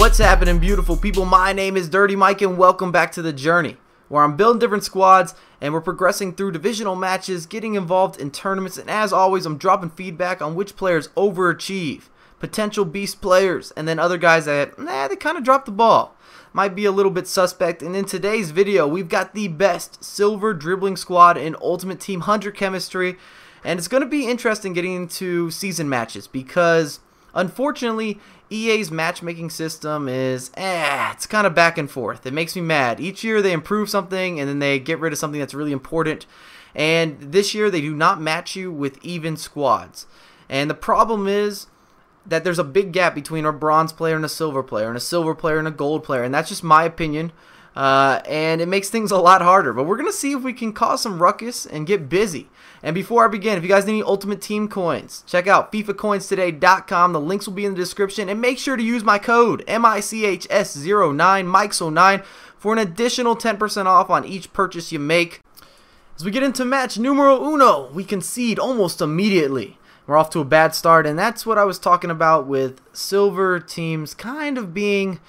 What's happening, beautiful people? My name is Dirty Mike and welcome back to The Journey, where I'm building different squads and we're progressing through divisional matches, getting involved in tournaments, and as always, I'm dropping feedback on which players overachieve, potential beast players, and then other guys that, they kind of dropped the ball. Might be a little bit suspect. And in today's video, we've got the best silver dribbling squad in Ultimate Team 100 chemistry, and it's going to be interesting getting into season matches because, unfortunately, EA's matchmaking system is, it's kind of back and forth. It makes me mad. Each year they improve something and then they get rid of something that's really important. And this year they do not match you with even squads. And the problem is that there's a big gap between a bronze player and a silver player, and a silver player and a gold player. And that's just my opinion. And it makes things a lot harder. But we're going to see if we can cause some ruckus and get busy. And before I begin, if you guys need any Ultimate Team coins, check out FIFAcoinstoday.com. The links will be in the description. And make sure to use my code, MICHS09, Mikes09, for an additional 10% off on each purchase you make. As we get into match numero uno, we concede almost immediately. We're off to a bad start, and that's what I was talking about with silver teams kind of being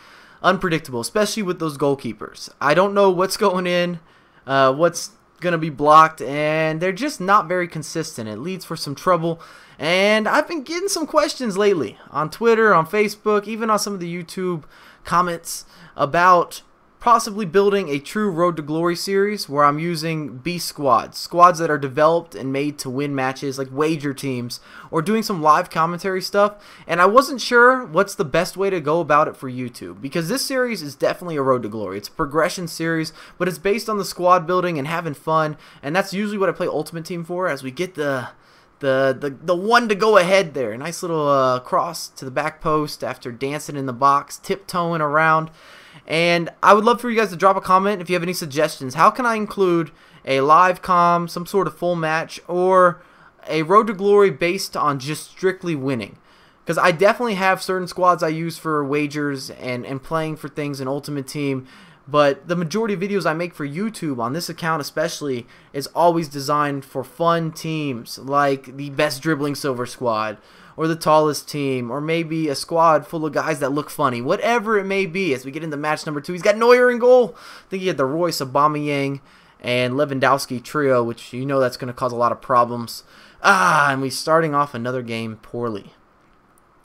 unpredictable, especially with those goalkeepers. I don't know what's going in, what's going to be blocked, and they're just not very consistent. It leads for some trouble, and I've been getting some questions lately on Twitter, on Facebook, even on some of the YouTube comments about possibly building a true Road to Glory series where I'm using beast squads that are developed and made to win matches, like wager teams, or doing some live commentary stuff. And I wasn't sure what's the best way to go about it for YouTube, because this series is definitely a Road to Glory. It's a progression series, but it's based on the squad building and having fun, and that's usually what I play Ultimate Team for, as we get the one to go ahead there. Nice little cross to the back post after dancing in the box, tiptoeing around. And I would love for you guys to drop a comment if you have any suggestions. How can I include a live comm, some sort of full match, or a Road to Glory based on just strictly winning? Because I definitely have certain squads I use for wagers and playing for things in Ultimate Team, but the majority of videos I make for YouTube, on this account especially, is always designed for fun teams, like the best dribbling silver squad, or the tallest team, or maybe a squad full of guys that look funny. Whatever it may be, as we get into match number 2. He's got Neuer in goal. I think he had the Royce, Aubameyang, and Lewandowski trio, which you know that's going to cause a lot of problems. And we're starting off another game poorly.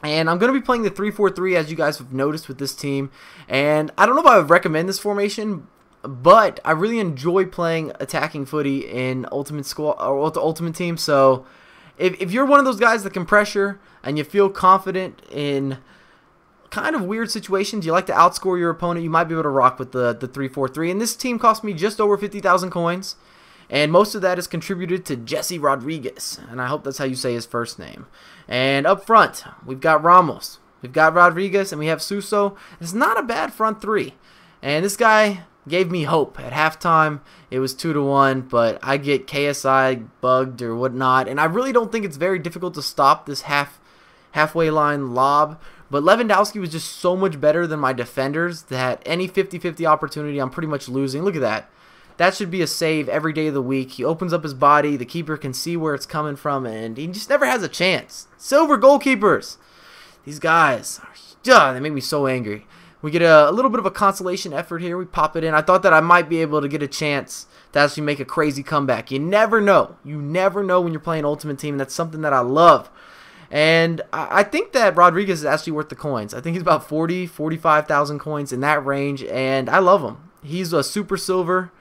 And I'm going to be playing the 3-4-3, as you guys have noticed with this team. And I don't know if I would recommend this formation, but I really enjoy playing attacking footy in Ultimate Team. So if you're one of those guys that can pressure and you feel confident in kind of weird situations, you like to outscore your opponent, you might be able to rock with the 3-4-3. And this team cost me just over 50,000 coins. And most of that is contributed to Jesse Rodriguez. And I hope that's how you say his first name. And up front, we've got Ramos, we've got Rodriguez, and we have Suso. It's not a bad front three. And this guy gave me hope at halftime. It was 2-1, but I get KSI bugged or whatnot. And I really don't think it's very difficult to stop this halfway line lob. But Lewandowski was just so much better than my defenders that any 50-50 opportunity I'm pretty much losing. Look at that. That should be a save every day of the week. He opens up his body, the keeper can see where it's coming from, and he just never has a chance. Silver goalkeepers. These guys, they make me so angry. We get a little bit of a consolation effort here. We pop it in. I thought that I might be able to get a chance to actually make a crazy comeback. You never know. You never know when you're playing Ultimate Team, and that's something that I love. And I think that Rodriguez is actually worth the coins. I think he's about 45,000 coins in that range, and I love him. He's a super silver.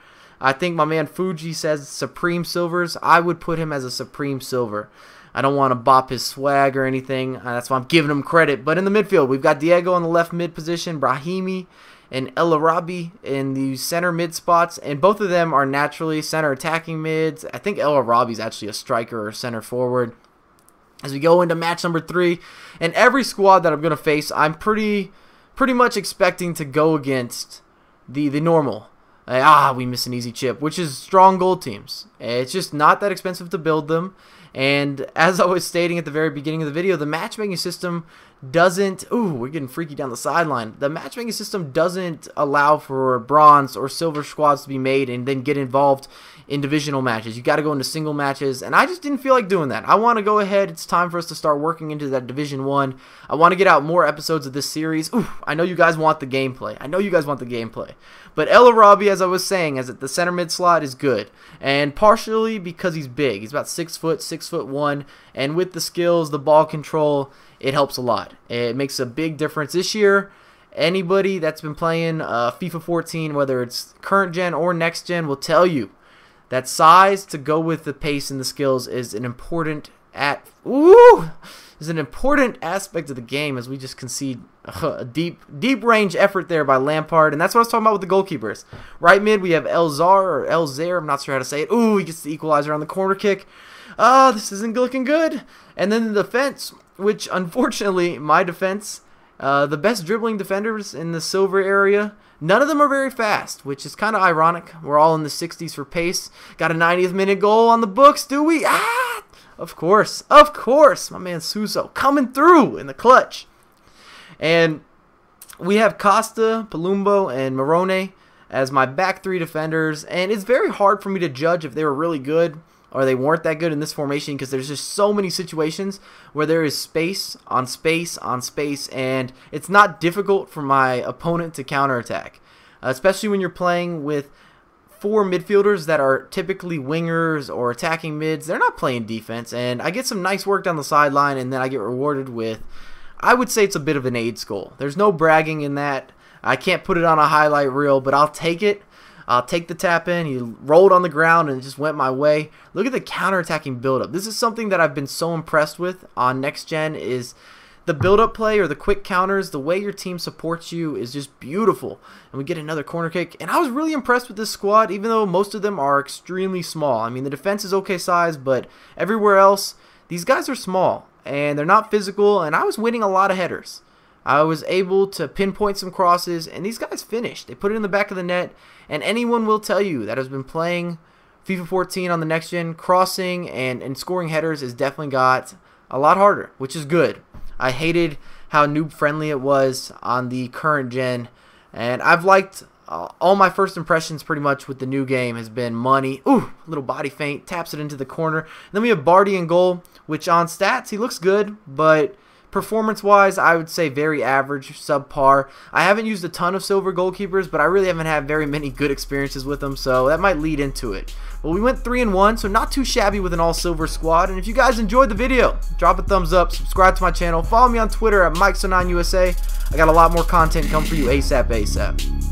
I think my man Fuji says Supreme Silvers. I would put him as a Supreme Silver. I don't want to bop his swag or anything. That's why I'm giving him credit. But in the midfield, we've got Diego in the left mid position, Brahimi and El Arabi in the center mid spots. And both of them are naturally center attacking mids. I think El Arabi is actually a striker or center forward. As we go into match number 3, and every squad that I'm going to face, I'm pretty much expecting to go against the normal. We miss an easy chip, which is strong goal teams. It's just not that expensive to build them. And as I was stating at the very beginning of the video, the matchmaking system doesn't, ooh, we're getting freaky down the sideline. The matchmaking system doesn't allow for bronze or silver squads to be made and then get involved in divisional matches. You got to go into single matches, and I just didn't feel like doing that. I want to go ahead. It's time for us to start working into that Division 1. I want to get out more episodes of this series. Ooh, I know you guys want the gameplay. But El Arabi, as I was saying, as at the center mid slot, is good, and partially because he's big. He's about 6 foot, 6'1", and with the skills, the ball control, it helps a lot. It makes a big difference this year. Anybody that's been playing FIFA 14, whether it's current gen or next gen, will tell you that size to go with the pace and the skills is an important aspect of the game, as we just concede a deep range effort there by Lampard, and that's what I was talking about with the goalkeepers. Right mid, we have Elzair, I'm not sure how to say it. Ooh, he gets the equalizer on the corner kick. This isn't looking good. And then the defense, which unfortunately, my defense, the best dribbling defenders in the silver area, none of them are very fast, which is kind of ironic. We're all in the 60s for pace. Got a 90th minute goal on the books, do we? Of course. My man Suso coming through in the clutch. And we have Costa, Palumbo, and Morone as my back three defenders. And it's very hard for me to judge if they were really good or they weren't that good in this formation, because there's just so many situations where there is space on space on space, and it's not difficult for my opponent to counterattack, especially when you're playing with 4 midfielders that are typically wingers or attacking mids. They're not playing defense, and I get some nice work down the sideline, and then I get rewarded with, I would say it's a bit of an AIDS goal. There's no bragging in that. I can't put it on a highlight reel, but I'll take it. I'll take the tap in. He rolled on the ground and it just went my way. Look at the counterattacking build-up. This is something that I've been so impressed with on next gen, is the build-up play or the quick counters. The way your team supports you is just beautiful. And we get another corner kick. And I was really impressed with this squad, even though most of them are extremely small. I mean, the defense is okay size, but everywhere else, these guys are small and they're not physical. And I was winning a lot of headers. I was able to pinpoint some crosses, and these guys finished. They put it in the back of the net, and anyone will tell you that has been playing FIFA 14 on the next gen, crossing and scoring headers has definitely got a lot harder, which is good. I hated how noob friendly it was on the current gen, and I've liked all my first impressions pretty much with the new game has been money. Ooh, little body feint, taps it into the corner. And then we have Bardi in goal, which on stats, he looks good, but performance-wise, I would say very average, subpar. I haven't used a ton of silver goalkeepers, but I really haven't had very many good experiences with them, so that might lead into it. But we went 3-1, so not too shabby with an all-silver squad. And if you guys enjoyed the video, drop a thumbs up, subscribe to my channel, follow me on Twitter at MikeSo9USA. I got a lot more content coming for you ASAP.